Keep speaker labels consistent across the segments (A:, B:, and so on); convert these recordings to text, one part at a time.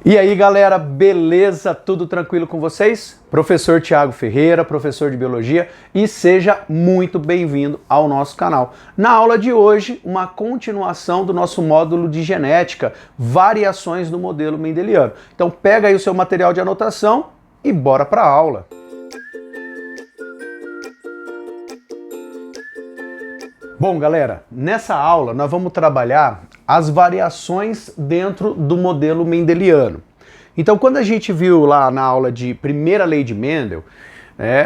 A: E aí galera, beleza? Tudo tranquilo com vocês? Professor Thiago Ferreira, professor de Biologia, e seja muito bem-vindo ao nosso canal. Na aula de hoje, uma continuação do nosso módulo de genética, variações do modelo mendeliano. Então pega aí o seu material de anotação e bora para a aula. Bom galera, nessa aula nós vamos trabalhar as variações dentro do modelo mendeliano. Então quando a gente viu lá na aula de primeira lei de Mendel,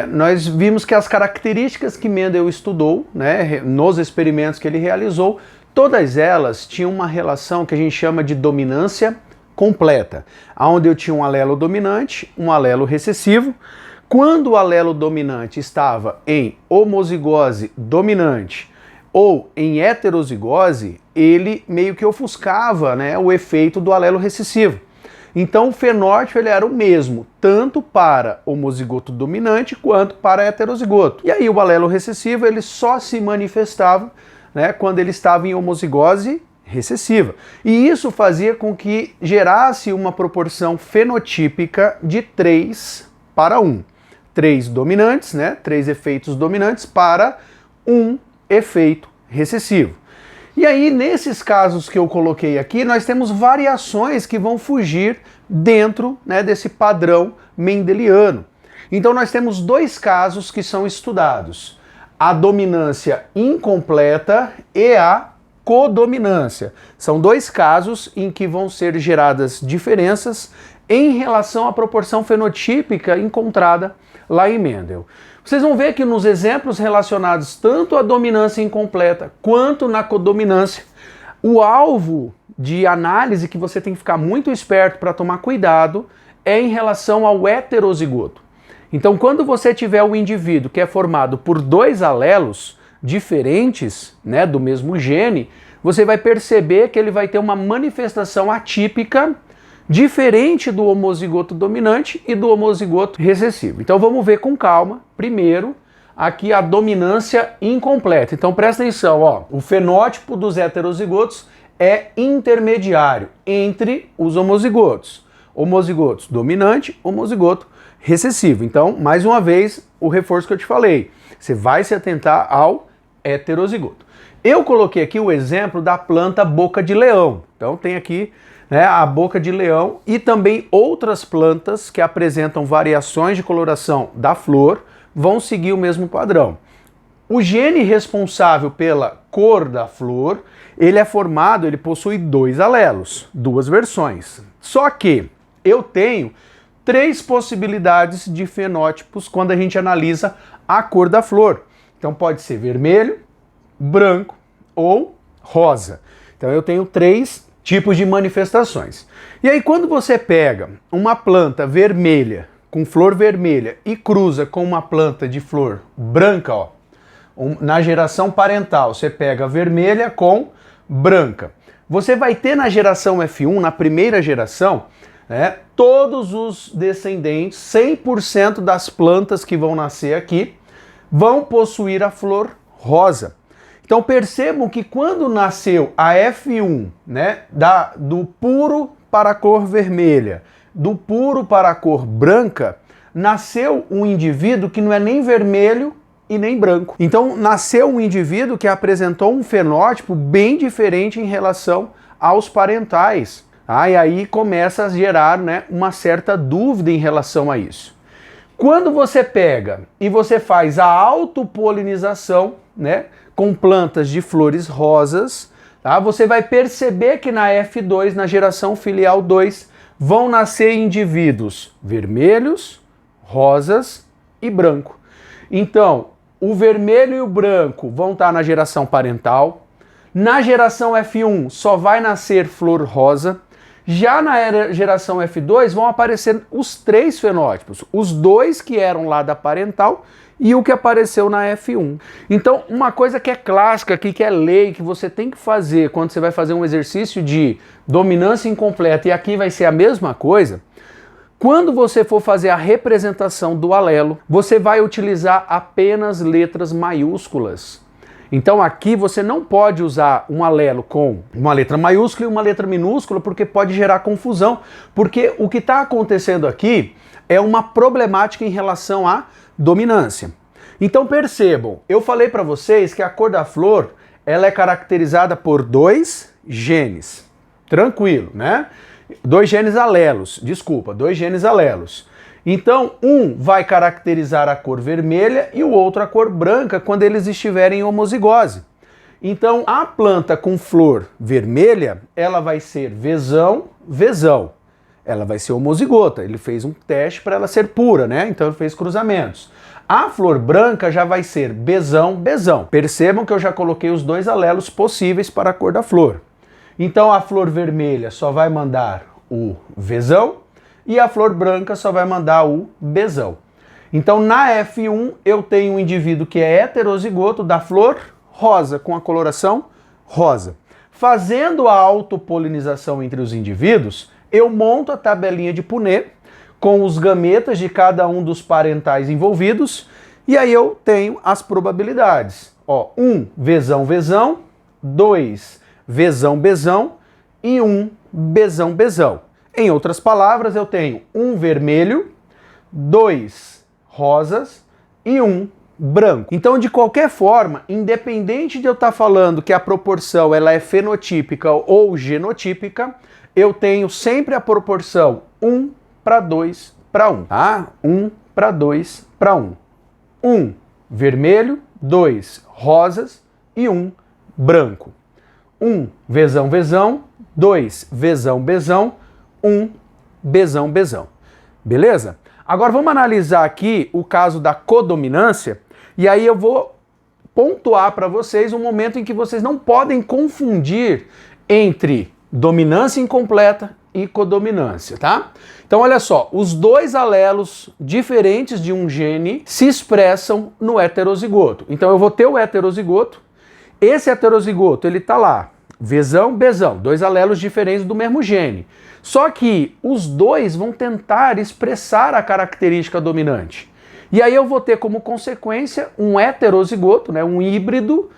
A: nós vimos que as características que Mendel estudou, nos experimentos que ele realizou, todas elas tinham uma relação que a gente chama de dominância completa, onde eu tinha um alelo dominante, um alelo recessivo. Quando o alelo dominante estava em homozigose dominante, ou em heterozigose, ele meio que ofuscava o efeito do alelo recessivo. Então o fenótipo ele era o mesmo, tanto para homozigoto dominante quanto para heterozigoto. E aí o alelo recessivo ele só se manifestava quando ele estava em homozigose recessiva. E isso fazia com que gerasse uma proporção fenotípica de 3 para 1. 3 dominantes, 3 efeitos dominantes para 1 efeito recessivo. E aí, nesses casos que eu coloquei aqui, nós temos variações que vão fugir dentro desse padrão mendeliano. Então nós temos dois casos que são estudados: a dominância incompleta e a codominância. São dois casos em que vão ser geradas diferenças em relação à proporção fenotípica encontrada lá em Mendel. Vocês vão ver que nos exemplos relacionados tanto à dominância incompleta quanto na codominância, o alvo de análise que você tem que ficar muito esperto para tomar cuidado é em relação ao heterozigoto. Então, quando você tiver o indivíduo que é formado por dois alelos diferentes, do mesmo gene, você vai perceber que ele vai ter uma manifestação atípica diferente do homozigoto dominante e do homozigoto recessivo. Então vamos ver com calma, primeiro, aqui a dominância incompleta. Então presta atenção, o fenótipo dos heterozigotos é intermediário entre os homozigotos. Homozigotos dominante, homozigoto recessivo. Então, mais uma vez, o reforço que eu te falei. Você vai se atentar ao heterozigoto. Eu coloquei aqui o exemplo da planta boca de leão. Então tem aqui a boca de leão e também outras plantas que apresentam variações de coloração da flor vão seguir o mesmo padrão. O gene responsável pela cor da flor, ele possui dois alelos, duas versões. Só que eu tenho 3 possibilidades de fenótipos quando a gente analisa a cor da flor. Então pode ser vermelho, branco ou rosa. Então eu tenho 3 tipos de manifestações. E aí quando você pega uma planta vermelha, com flor vermelha, e cruza com uma planta de flor branca, na geração parental, você pega vermelha com branca. Você vai ter na geração F1, na primeira geração, todos os descendentes, 100% das plantas que vão nascer aqui, vão possuir a flor rosa. Então percebam que quando nasceu a F1, do puro para a cor vermelha, do puro para a cor branca, nasceu um indivíduo que não é nem vermelho e nem branco. Então nasceu um indivíduo que apresentou um fenótipo bem diferente em relação aos parentais. E aí começa a gerar uma certa dúvida em relação a isso. Quando você pega e você faz a autopolinização, com plantas de flores rosas, você vai perceber que na F2, na geração filial 2, vão nascer indivíduos vermelhos, rosas e branco. Então, o vermelho e o branco vão estar na geração parental. Na geração F1 só vai nascer flor rosa. Já na geração F2 vão aparecer os 3 fenótipos, os 2 que eram lá da parental e o que apareceu na F1. Então, uma coisa que é clássica aqui, que é lei, que você tem que fazer quando você vai fazer um exercício de dominância incompleta, e aqui vai ser a mesma coisa, quando você for fazer a representação do alelo, você vai utilizar apenas letras maiúsculas. Então aqui você não pode usar um alelo com uma letra maiúscula e uma letra minúscula, porque pode gerar confusão, porque o que está acontecendo aqui é uma problemática em relação à dominância. Então percebam, eu falei para vocês que a cor da flor ela é caracterizada por 2 genes. Tranquilo, né? 2 genes alelos, desculpa, 2 genes alelos. Então, um vai caracterizar a cor vermelha e o outro a cor branca quando eles estiverem em homozigose. Então, a planta com flor vermelha, ela vai ser vezão, vezão. Ela vai ser homozigota. Ele fez um teste para ela ser pura, né? Então, ele fez cruzamentos. A flor branca já vai ser bezão, bezão. Percebam que eu já coloquei os 2 alelos possíveis para a cor da flor. Então, a flor vermelha só vai mandar o vezão, e a flor branca só vai mandar o bezão. Então, na F1, eu tenho um indivíduo que é heterozigoto da flor rosa, com a coloração rosa. Fazendo a autopolinização entre os indivíduos, eu monto a tabelinha de Punnett com os gametas de cada um dos parentais envolvidos, e aí eu tenho as probabilidades. Ó, 1 vezão, vezão, 2 vezão, bezão e 1 bezão, bezão. Em outras palavras, eu tenho 1 vermelho, 2 rosas e 1 branco. Então, de qualquer forma, independente de eu estar falando que a proporção ela é fenotípica ou genotípica, eu tenho sempre a proporção 1 para 2 para 1, tá? 1 para 2 para 1. 1 vermelho, 2 rosas e 1 branco. 1 vezão, vezão, 2 vezão, bezão, 1 bezão, bezão. Beleza? Agora vamos analisar aqui o caso da codominância e aí eu vou pontuar para vocês um momento em que vocês não podem confundir entre dominância incompleta e codominância, tá? Então olha só, os 2 alelos diferentes de um gene se expressam no heterozigoto. Então eu vou ter o heterozigoto, esse heterozigoto ele tá lá, vezão, bezão, 2 alelos diferentes do mesmo gene. Só que os 2 vão tentar expressar a característica dominante. E aí eu vou ter como consequência um heterozigoto, né, um híbrido,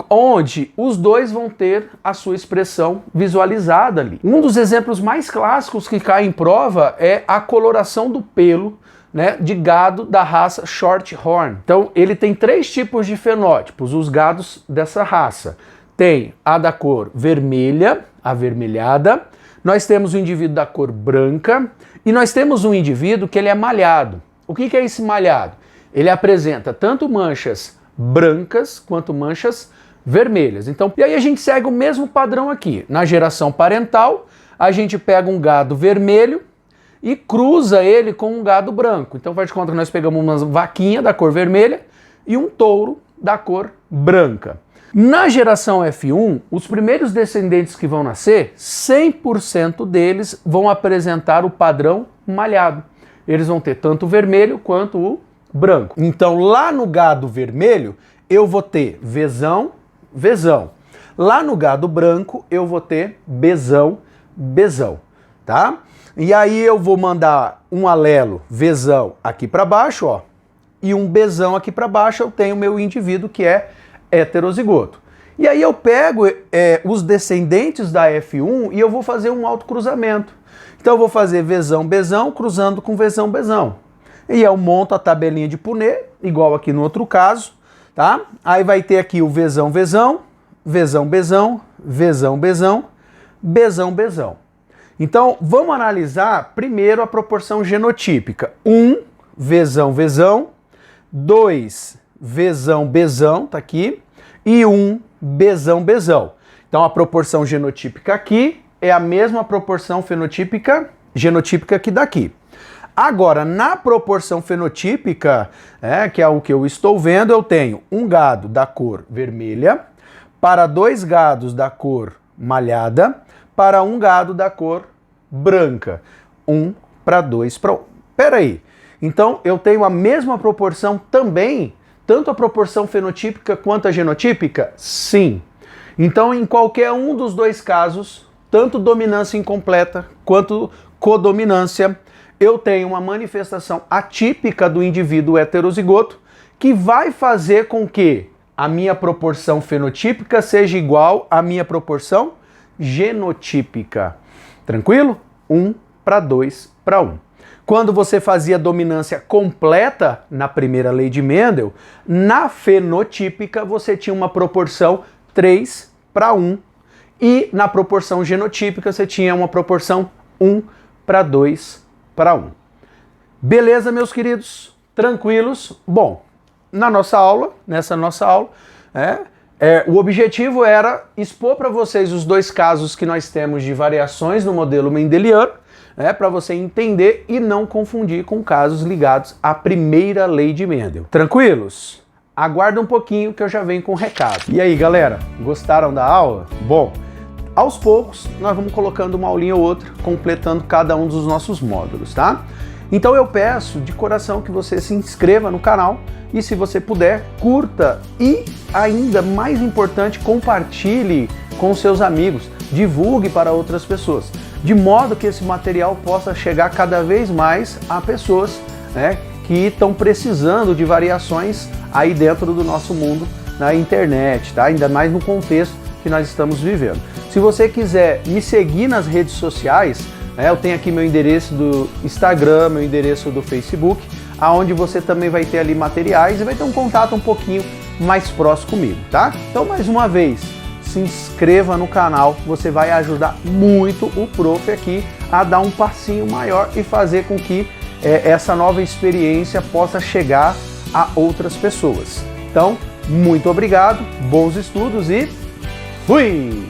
A: onde os 2 vão ter a sua expressão visualizada ali. Um dos exemplos mais clássicos que cai em prova é a coloração do pelo, né, de gado da raça Shorthorn. Então ele tem 3 tipos de fenótipos, os gados dessa raça. Tem a da cor vermelha, avermelhada, nós temos o indivíduo da cor branca e nós temos um indivíduo que ele é malhado. O que é esse malhado? Ele apresenta tanto manchas brancas quanto manchas vermelhas. Então, e aí a gente segue o mesmo padrão aqui. Na geração parental, a gente pega um gado vermelho e cruza ele com um gado branco. Então faz de conta que nós pegamos uma vaquinha da cor vermelha e um touro da cor branca. Na geração F1, os primeiros descendentes que vão nascer, 100% deles vão apresentar o padrão malhado. Eles vão ter tanto o vermelho quanto o branco. Então lá no gado vermelho, eu vou ter vezão, vezão. Lá no gado branco, eu vou ter bezão, bezão, tá? E aí eu vou mandar um alelo vezão aqui para baixo, ó, e um bezão aqui para baixo, eu tenho o meu indivíduo que é heterozigoto. E aí eu pego os descendentes da F1 e eu vou fazer um autocruzamento. Então eu vou fazer vezão, bezão, cruzando com vezão, bezão. E eu monto a tabelinha de Punnett, igual aqui no outro caso, tá? Aí vai ter aqui o vezão, vezão, vezão, bezão, vezão, bezão, bezão, bezão. Então vamos analisar primeiro a proporção genotípica. 1 vezão, vezão, 2 vezão, bezão, tá aqui, e 1 bezão, bezão. Então a proporção genotípica aqui é a mesma proporção genotípica que daqui. Agora, na proporção fenotípica, que é o que eu estou vendo, eu tenho um gado da cor vermelha para 2 gados da cor malhada para um gado da cor branca. 1 para 2 para 1. Peraí, então eu tenho a mesma proporção também, tanto a proporção fenotípica quanto a genotípica? Sim. Então, em qualquer um dos 2 casos, tanto dominância incompleta quanto codominância, eu tenho uma manifestação atípica do indivíduo heterozigoto que vai fazer com que a minha proporção fenotípica seja igual à minha proporção genotípica. Tranquilo? 1:2:1. Quando você fazia dominância completa na primeira lei de Mendel, na fenotípica você tinha uma proporção 3:1 e na proporção genotípica você tinha uma proporção 1:2:1. Beleza, meus queridos? Tranquilos? Bom, nessa nossa aula, o objetivo era expor para vocês os dois casos que nós temos de variações no modelo mendeliano, para você entender e não confundir com casos ligados à primeira lei de Mendel. Tranquilos? Aguarda um pouquinho que eu já venho com o recado. E aí, galera, gostaram da aula? Bom, aos poucos nós vamos colocando uma aulinha ou outra, completando cada um dos nossos módulos, tá? Então eu peço de coração que você se inscreva no canal e, se você puder, curta e, ainda mais importante, compartilhe com seus amigos, divulgue para outras pessoas, de modo que esse material possa chegar cada vez mais a pessoas, que estão precisando de variações aí dentro do nosso mundo na internet, tá? Ainda mais no contexto que nós estamos vivendo. Se você quiser me seguir nas redes sociais, eu tenho aqui meu endereço do Instagram, meu endereço do Facebook, aonde você também vai ter ali materiais e vai ter um contato um pouquinho mais próximo comigo, tá? Então, mais uma vez, se inscreva no canal, você vai ajudar muito o prof aqui a dar um passinho maior e fazer com que essa nova experiência possa chegar a outras pessoas. Então, muito obrigado, bons estudos e fui!